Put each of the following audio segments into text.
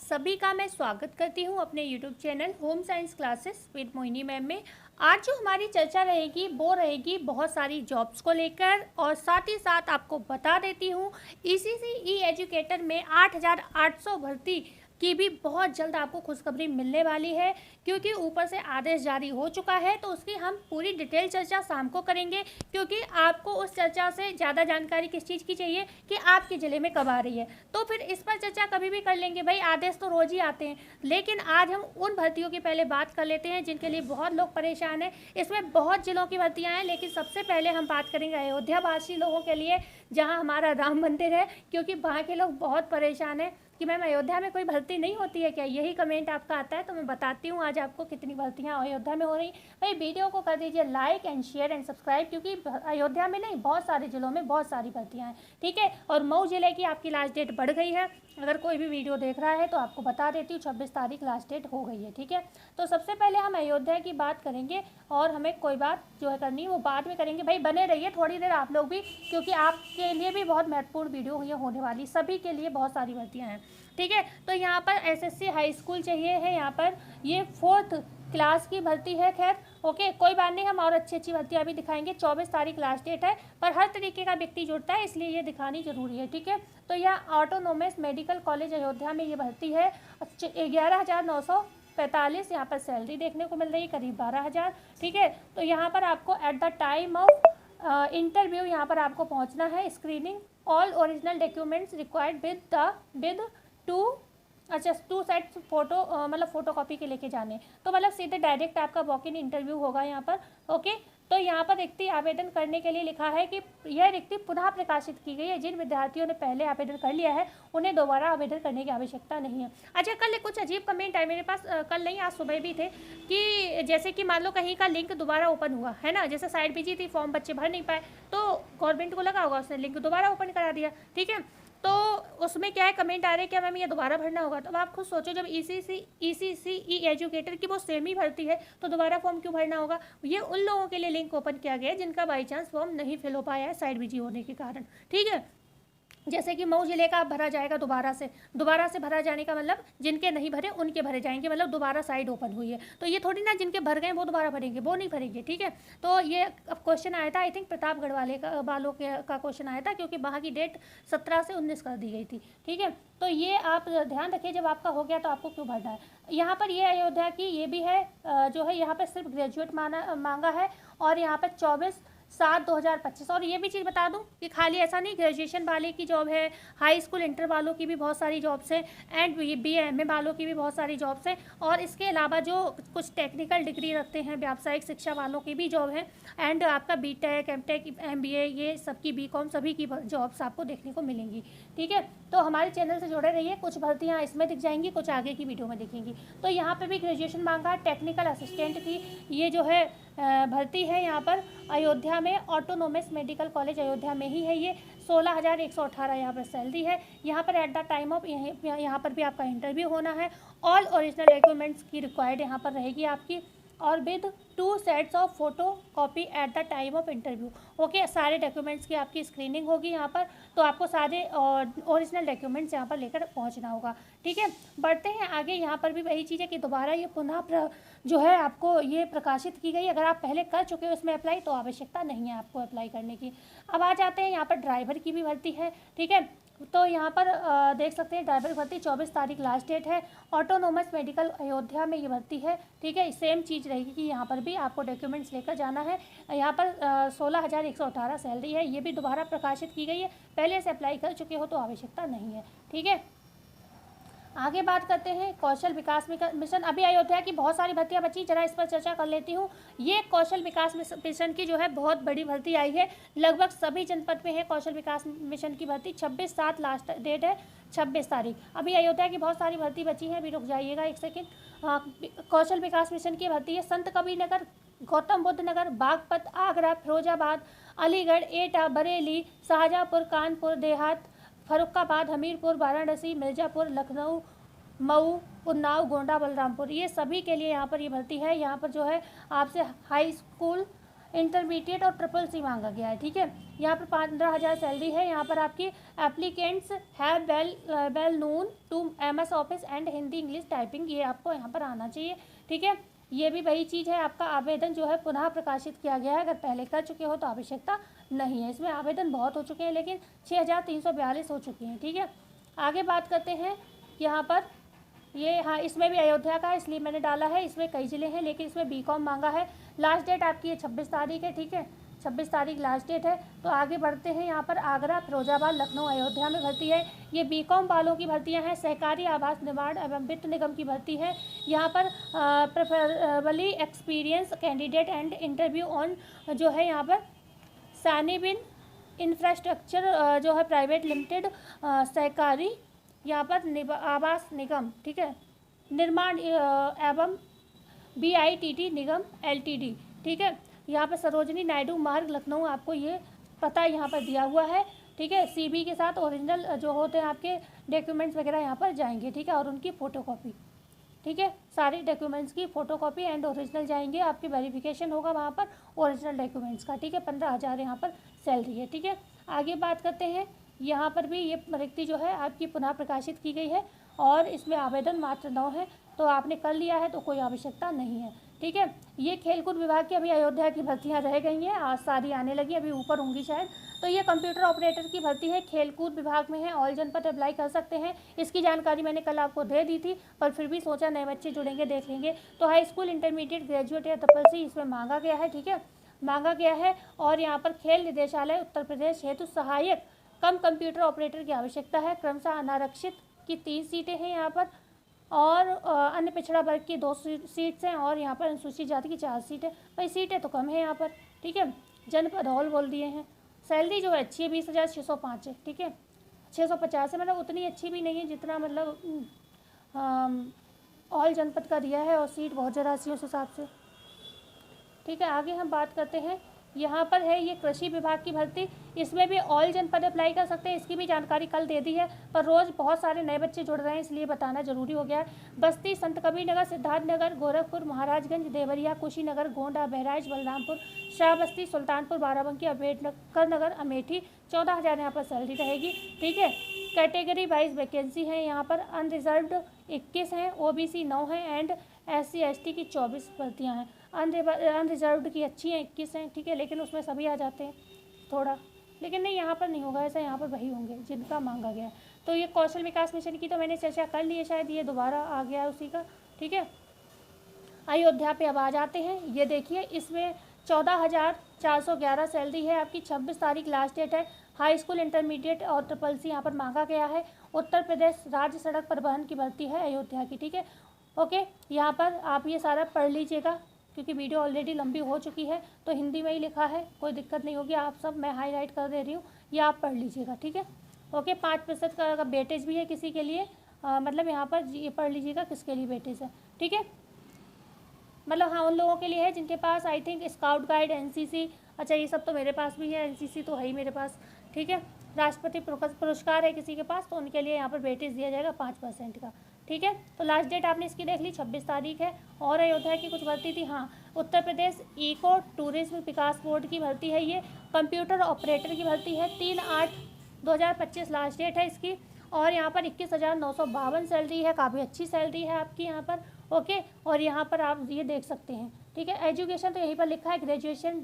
सभी का मैं स्वागत करती हूं अपने YouTube channel home science classes with Mohini ma'am में। आज जो हमारी चर्चा रहेगी वो रहेगी बहुत सारी जॉब्स को लेकर और साथ ही साथ आपको बता देती हूं ECC एजुकेटर में 8,800 भर्ती की भी बहुत जल्द आपको खुशखबरी मिलने वाली है, क्योंकि ऊपर से आदेश जारी हो चुका है। तो उसकी हम पूरी डिटेल चर्चा शाम को करेंगे, क्योंकि आपको उस चर्चा से ज़्यादा जानकारी किस चीज़ की चाहिए कि आपके ज़िले में कब आ रही है। तो फिर इस पर चर्चा कभी भी कर लेंगे भाई, आदेश तो रोज़ ही आते हैं। लेकिन आज हम उन भर्तियों की पहले बात कर लेते हैं जिनके लिए बहुत लोग परेशान हैं। इसमें बहुत जिलों की भर्तियाँ हैं, लेकिन सबसे पहले हम बात करेंगे अयोध्यावासी लोगों के लिए, जहाँ हमारा राम मंदिर है, क्योंकि वहाँ के लोग बहुत परेशान हैं कि मैम अयोध्या में कोई भर्ती नहीं होती है क्या। यही कमेंट आपका आता है, तो मैं बताती हूँ आज आपको कितनी भर्तियाँ अयोध्या में हो रही। भाई वीडियो को कर दीजिए like and share and subscribe, क्योंकि अयोध्या में नहीं बहुत सारे जिलों में बहुत सारी भर्तियाँ हैं, ठीक है। और मऊ जिले की आपकी लास्ट डेट बढ़ गई है। अगर कोई भी वीडियो देख रहा है तो आपको बता देती हूँ 26 तारीख लास्ट डेट हो गई है, ठीक है। तो सबसे पहले हम अयोध्या की बात करेंगे, और हमें कोई बात जो है करनी है वो बाद में करेंगे। भाई बने रहिए थोड़ी देर आप लोग भी, क्योंकि आपके लिए भी बहुत महत्वपूर्ण वीडियो ये होने वाली, सभी के लिए बहुत सारी भर्तियाँ हैं, ठीक है। तो यहाँ पर SSC हाई स्कूल चाहिए है, यहाँ पर ये 4th क्लास की भर्ती है। खैर ओके, कोई बात नहीं, हम और अच्छी भर्तियाँ भी दिखाएंगे। 24 तारीख लास्ट डेट है, पर हर तरीके का व्यक्ति जुड़ता है, इसलिए ये दिखानी जरूरी है, ठीक है। तो यह ऑटोनोमस मेडिकल कॉलेज अयोध्या में ये भर्ती है। 11,945 यहाँ पर सैलरी देखने को मिल रही है, करीब 12,000, ठीक है। तो यहाँ पर आपको at the time of interview यहाँ पर आपको पहुँचना है। Screening all original documents required with two sets photo, मतलब फोटो कॉपी के लेके जाने। तो मतलब सीधे डायरेक्ट आपका वॉक इन इंटरव्यू होगा यहाँ पर, ओके। तो यहाँ पर रिक्ति आवेदन करने के लिए लिखा है कि यह रिक्ति पुनः प्रकाशित की गई है। जिन विद्यार्थियों ने पहले आवेदन कर लिया है उन्हें दोबारा आवेदन करने की आवश्यकता नहीं है। अच्छा, कल कुछ अजीब कमेंट आए मेरे पास, कल नहीं आज सुबह भी थे, कि जैसे कि मान लो कहीं का लिंक दोबारा ओपन हुआ है ना, जैसे साइट बिजी थी, फॉर्म बच्चे भर नहीं पाए, तो गवर्नमेंट को लगा होगा उसने लिंक दोबारा ओपन करा दिया, ठीक है। तो उसमें क्या है, कमेंट आ रहे हैं क्या मैम ये दोबारा भरना होगा। तो आप खुद सोचो, जब ECC एजुकेटर की वो सेम ही भर्ती है तो दोबारा फॉर्म क्यों भरना होगा। ये उन लोगों के लिए लिंक ओपन किया गया है जिनका बाई चांस फॉर्म नहीं फिल हो पाया है साइड बिजी होने के कारण, ठीक है। जैसे कि मऊ जिले का भरा जाएगा दोबारा से भरा जाने का मतलब जिनके नहीं भरे उनके भरे जाएंगे, मतलब दोबारा साइड ओपन हुई है। तो ये थोड़ी ना जिनके भर गए वो दोबारा भरेंगे, वो नहीं भरेंगे, ठीक है। तो ये क्वेश्चन आया था, आई थिंक प्रतापगढ़ वालों का क्वेश्चन आया था, क्योंकि वहाँ की डेट 17 से 19 कर दी गई थी, ठीक है। तो ये आप ध्यान रखिए, जब आपका हो गया तो आपको क्यों भरना है। यहाँ पर ये अयोध्या की ये भी है, जो है यहाँ पर सिर्फ ग्रेजुएट मांगा है, और यहाँ पर 24/7/2025। और ये भी चीज़ बता दूं कि खाली ऐसा नहीं, ग्रेजुएशन वाले की जॉब है, हाई स्कूल इंटर वालों की भी बहुत सारी जॉब्स हैं, एंड BA MA वालों की भी बहुत सारी जॉब्स हैं। और इसके अलावा जो कुछ टेक्निकल डिग्री रखते हैं, व्यावसायिक शिक्षा वालों की भी जॉब है, एंड आपका BTech MTech MBA ये सबकी BCom सभी की जॉब्स आपको देखने को मिलेंगी, ठीक है। तो हमारे चैनल से जुड़े रहिए, कुछ भर्तियाँ इसमें दिख जाएंगी, कुछ आगे की वीडियो में दिखेंगी। तो यहाँ पर भी ग्रेजुएशन मांगा, टेक्निकल असिस्टेंट की ये जो है भर्ती है यहाँ पर अयोध्या में, ऑटोनोमस मेडिकल कॉलेज अयोध्या में ही है ये। 16,118 यहाँ पर सैलरी है। यहाँ पर एट द टाइम ऑफ यहाँ पर भी आपका इंटरव्यू होना है। ऑल ओरिजिनल डॉक्यूमेंट्स की रिक्वायर्ड यहाँ पर रहेगी आपकी, और with 2 sets of photo copy at the time of interview, okay. सारे डॉक्यूमेंट्स की आपकी स्क्रीनिंग होगी यहाँ पर, तो आपको सारे ओरिजिनल डॉक्यूमेंट्स यहाँ पर लेकर पहुँचना होगा, ठीक है। बढ़ते हैं आगे। यहाँ पर भी वही चीज़ है कि दोबारा ये पुनः जो है आपको ये प्रकाशित की गई। अगर आप पहले कर चुके हो उसमें अप्लाई तो आवश्यकता नहीं है आपको अप्लाई करने की। अब आ जाते हैं यहाँ पर ड्राइवर की भी भर्ती है, ठीक है। तो यहाँ पर देख सकते हैं ड्राइवर भर्ती 24 तारीख लास्ट डेट है। ऑटोनोमस मेडिकल अयोध्या में ये भर्ती है, ठीक है। सेम चीज़ रहेगी कि यहाँ पर भी आपको डॉक्यूमेंट्स लेकर जाना है। यहाँ पर 16,118 सैलरी है, ये भी दोबारा प्रकाशित की गई है। पहले से अप्लाई कर चुके हो तो आवश्यकता नहीं है, ठीक है। आगे बात करते हैं कौशल विकास मिशन। अभी अयोध्या की बहुत सारी भर्तियां बची, जरा इस पर चर्चा कर लेती हूँ। ये कौशल विकास मिशन की जो है बहुत बड़ी भर्ती आई है, लगभग सभी जनपद में है कौशल विकास मिशन की भर्ती। 26/7 लास्ट डेट है, 26 तारीख। अभी अयोध्या की बहुत सारी भर्ती बची है, अभी रुक जाइएगा एक सेकेंड। कौशल विकास मिशन की भर्ती है संत कबीर नगर, गौतम बुद्ध नगर, बागपत, आगरा, फिरोजाबाद, अलीगढ़, एटा, बरेली, शाहजहाँपुर, कानपुर देहात, फर्रुखाबाद, हमीरपुर, वाराणसी, मिर्ज़ापुर, लखनऊ, मऊ, उन्नाव, गोंडा, बलरामपुर, ये सभी के लिए यहाँ पर ये भर्ती है। यहाँ पर जो है आपसे हाई स्कूल, इंटरमीडिएट और ट्रिपल C मांगा गया है, ठीक है। यहाँ पर 15,000 सैलरी है। यहाँ पर आपकी applicants have well known to MS office and Hindi English typing, ये आपको यहाँ पर आना चाहिए, ठीक है। ये भी वही चीज़ है, आपका आवेदन जो है पुनः प्रकाशित किया गया है, अगर पहले कर चुके हो तो आवश्यकता नहीं है। इसमें आवेदन बहुत हो चुके हैं, लेकिन 6,342 हो चुके हैं, ठीक है। आगे बात करते हैं यहाँ पर, ये हाँ इसमें भी अयोध्या का है इसलिए मैंने डाला है। इसमें कई ज़िले हैं लेकिन इसमें BCom मांगा है। लास्ट डेट आपकी ये 26 तारीख है, ठीक है, 26 तारीख लास्ट डेट है। तो आगे बढ़ते हैं, यहाँ पर आगरा, फिरोजाबाद, लखनऊ, अयोध्या में भर्ती है। ये BCom वालों की भर्तियां हैं। सहकारी आवास निर्माण एवं वित्त निगम की भर्ती है। यहाँ पर preferably experience candidate and interview on जो है यहाँ पर सानिबिन इंफ्रास्ट्रक्चर जो है प्राइवेट लिमिटेड, सहकारी यहाँ पर आवास निगम, ठीक है, निर्माण एवं BITT निगम LTD, ठीक है। यहाँ पर सरोजनी नायडू मार्ग, लखनऊ, आपको ये पता यहाँ पर दिया हुआ है, ठीक है। CV के साथ ओरिजिनल जो होते हैं आपके डॉक्यूमेंट्स वगैरह यहाँ पर जाएंगे, ठीक है, और उनकी फ़ोटोकॉपी, ठीक है, सारे डॉक्यूमेंट्स की फ़ोटोकॉपी एंड ओरिजिनल जाएंगे। आपकी वेरिफिकेशन होगा वहाँ पर ओरिजिनल डॉक्यूमेंट्स का, ठीक है। 15,000 यहाँ पर सैलरी है, ठीक है। आगे बात करते हैं, यहाँ पर भी ये रिक्ति जो है आपकी पुनः प्रकाशित की गई है और इसमें आवेदन मात्र 9 है, तो आपने कर लिया है तो कोई आवश्यकता नहीं है, ठीक है। ये खेलकूद विभाग की अभी अयोध्या की भर्तियां रह गई हैं, आज सारी आने लगी, अभी ऊपर होंगी शायद। तो ये कंप्यूटर ऑपरेटर की भर्ती है, खेलकूद विभाग में है, ऑल जनपद अप्लाई कर सकते हैं। इसकी जानकारी मैंने कल आपको दे दी थी, पर फिर भी सोचा नए बच्चे जुड़ेंगे, देख लेंगे। तो हाई स्कूल, इंटरमीडिएट, ग्रेजुएट या TCC इसमें मांगा गया है, ठीक है, मांगा गया है। और यहाँ पर खेल निदेशालय उत्तर प्रदेश हेतु सहायक कम कंप्यूटर ऑपरेटर की आवश्यकता है। क्रमशः अनारक्षित की 3 सीटें हैं यहाँ पर, और अन्य पिछड़ा वर्ग की 2 सीट्स हैं, और यहाँ पर अनुसूचित जाति की 4 सीटें। भाई सीटें तो कम है यहाँ पर, ठीक है। जनपद हॉल बोल दिए हैं। सैलरी जो है अच्छी है, 20,605 है, ठीक है, 650 है, मतलब उतनी अच्छी भी नहीं है जितना मतलब ऑल जनपद का दिया है, और सीट बहुत ज़्यादा सी उस हिसाब से, ठीक है। आगे हम बात करते हैं, यहाँ पर है ये कृषि विभाग की भर्ती, इसमें भी ऑल जनपद अप्लाई कर सकते हैं। इसकी भी जानकारी कल दे दी है, पर रोज़ बहुत सारे नए बच्चे जुड़ रहे हैं इसलिए बताना जरूरी हो गया है। बस्ती, संत कबीरनगर, सिद्धार्थनगर, गोरखपुर, महाराजगंज, देवरिया, कुशीनगर, गोंडा, बहराइच, बलरामपुर, श्रावस्ती, सुल्तानपुर, बाराबंकी, अम्बेडकर नगर, अमेठी, 14,000 यहाँ पर सैलरी रहेगी, ठीक है। कैटेगरी वाइज वैकेंसी है यहाँ पर, अनरिजर्व्ड 21 हैं, OBC 9 हैं एंड SC ST की 24 भर्तियाँ हैं। अनरिजर्व्ड की अच्छी हैं, 21 हैं, ठीक है, लेकिन उसमें सभी आ जाते हैं थोड़ा, लेकिन नहीं यहाँ पर नहीं होगा ऐसा, यहाँ पर वही होंगे जिनका मांगा गया है। तो ये कौशल विकास मिशन की तो मैंने चर्चा कर ली है, शायद ये दोबारा आ गया है उसी का, ठीक है। अयोध्या पे अब आ जाते हैं, ये देखिए इसमें 14,411 सैलरी है आपकी, 26 तारीख लास्ट डेट है। हाई स्कूल, इंटरमीडिएट और TCC यहाँ पर मांगा गया है। उत्तर प्रदेश राज्य सड़क परिवहन की भर्ती है अयोध्या की, ठीक है, ओके। यहाँ पर आप ये सारा पढ़ लीजिएगा क्योंकि वीडियो ऑलरेडी लंबी हो चुकी है, तो हिंदी में ही लिखा है, कोई दिक्कत नहीं होगी। आप सब मैं हाईलाइट कर दे रही हूँ, ये आप पढ़ लीजिएगा, ठीक है, ओके। 5% का वेटेज भी है किसी के लिए, मतलब यहाँ पर ये पढ़ लीजिएगा किसके लिए वेटेज है, ठीक है, मतलब हाँ उन लोगों के लिए है जिनके पास I think scout guide, NCC, अच्छा ये सब तो मेरे पास भी है, NCC तो है ही मेरे पास, ठीक है। राष्ट्रपति पुरस्कार है किसी के पास, तो उनके लिए यहाँ पर वेटेज दिया जाएगा 5% का, ठीक है। तो लास्ट डेट आपने इसकी देख ली, 26 तारीख है। और अयोध्या की कुछ भर्ती थी, हाँ, उत्तर Pradesh eco tourism Vikas board की भर्ती है, ये कंप्यूटर ऑपरेटर की भर्ती है, 3/8/2025 लास्ट डेट है इसकी। और यहाँ पर 21,952 सैलरी है, काफ़ी अच्छी सैलरी है आपकी यहाँ पर, ओके। और यहाँ पर आप ये देख सकते हैं, ठीक है। एजुकेशन तो यहीं पर लिखा है, graduation,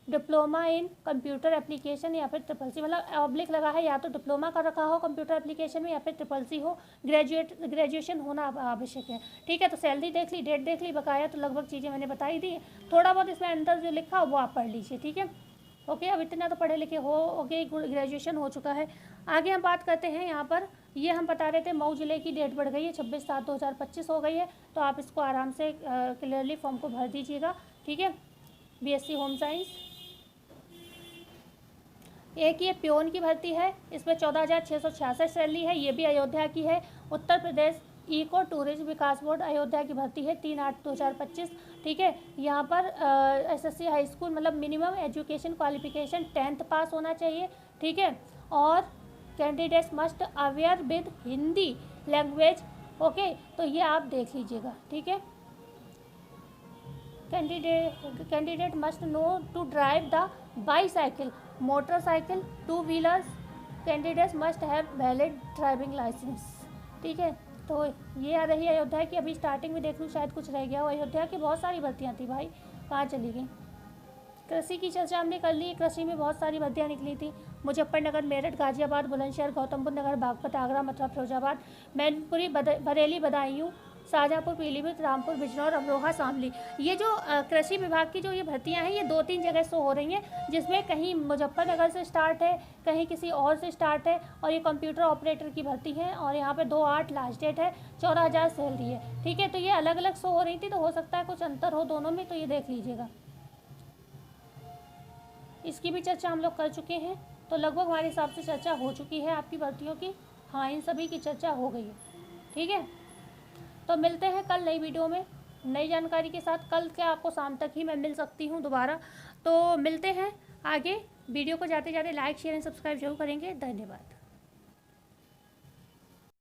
diploma in computer application या फिर TCC, मतलब ऑब्लिक लगा है, या तो डिप्लोमा का रखा हो कंप्यूटर एप्लीकेशन में या फिर TCC हो, ग्रेजुएशन होना आवश्यक है, ठीक है। तो सैलरी देख ली, डेट देख ली, बकाया तो लगभग चीज़ें मैंने बताई दी, थोड़ा बहुत इसमें अंदर जो लिखा वो आप पढ़ लीजिए, ठीक है, ओके। अब इतना तो पढ़े लिखे हो, ओके, ग्रेजुएशन हो चुका है। आगे हम बात करते हैं, यहाँ पर ये हम बता रहे थे मऊ जिले की डेट बढ़ गई है, 26/7/2025 हो गई है, तो आप इसको आराम से क्लियरली फॉर्म को भर दीजिएगा, ठीक है। BSc home science. एक ये प्योन की भर्ती है, इसमें 14,666 सैलरी है, ये भी अयोध्या की है। Uttar Pradesh eco tourism Vikas board Ayodhya की भर्ती है, 3/8/2025, ठीक है। यहाँ पर SSC हाई स्कूल, मतलब minimum education qualification 10th pass होना चाहिए, ठीक है। और candidates must aware with Hindi language, okay, तो ये आप देख लीजिएगा, ठीक है। Candidate must know to drive the bicycle, motorcycle, 2 wheelers candidates must have valid driving licence. ठीक है, तो ये आ रही है अयोध्या की। अभी स्टार्टिंग में देख लूँ शायद कुछ रह गया हो। अयोध्या की बहुत सारी भर्तियाँ थी भाई, कहाँ चली गई। कृषि की चर्चा हमने कर ली। कृषि में बहुत सारी भर्तियाँ निकली थी। मुजफ्फरनगर, मेरठ, गाजियाबाद, बुलंदशहर, गौतमबुद्ध नगर, बागपत, आगरा, मथुरा, फिरोजाबाद, मैनपुरी, बरेली, बदायूं, शाहजहाँपुर, पीलीभीत, रामपुर, बिजनौर, अमरोहा, शामली। ये जो कृषि विभाग की जो ये भर्तियां हैं, ये 2-3 जगह शो हो रही हैं, जिसमें कहीं मुजफ्फरनगर से स्टार्ट है, कहीं किसी और से स्टार्ट है, और ये कंप्यूटर ऑपरेटर की भर्ती है। और यहाँ पे 2/8 लास्ट डेट है, 14,000 सैलरी है। ठीक है, तो ये अलग अलग शो हो रही थी, तो हो सकता है कुछ अंतर हो दोनों में, तो ये देख लीजिएगा। इसकी भी चर्चा हम लोग कर चुके हैं, तो लगभग हमारे हिसाब से चर्चा हो चुकी है आपकी भर्तियों की। हाँ, इन सभी की चर्चा हो गई है। ठीक है, तो मिलते हैं कल नई वीडियो में नई जानकारी के साथ। कल क्या आपको शाम तक ही मैं मिल सकती हूँ दोबारा, तो मिलते हैं आगे। वीडियो को जाते जाते लाइक, शेयर एंड सब्सक्राइब जरूर करेंगे। धन्यवाद।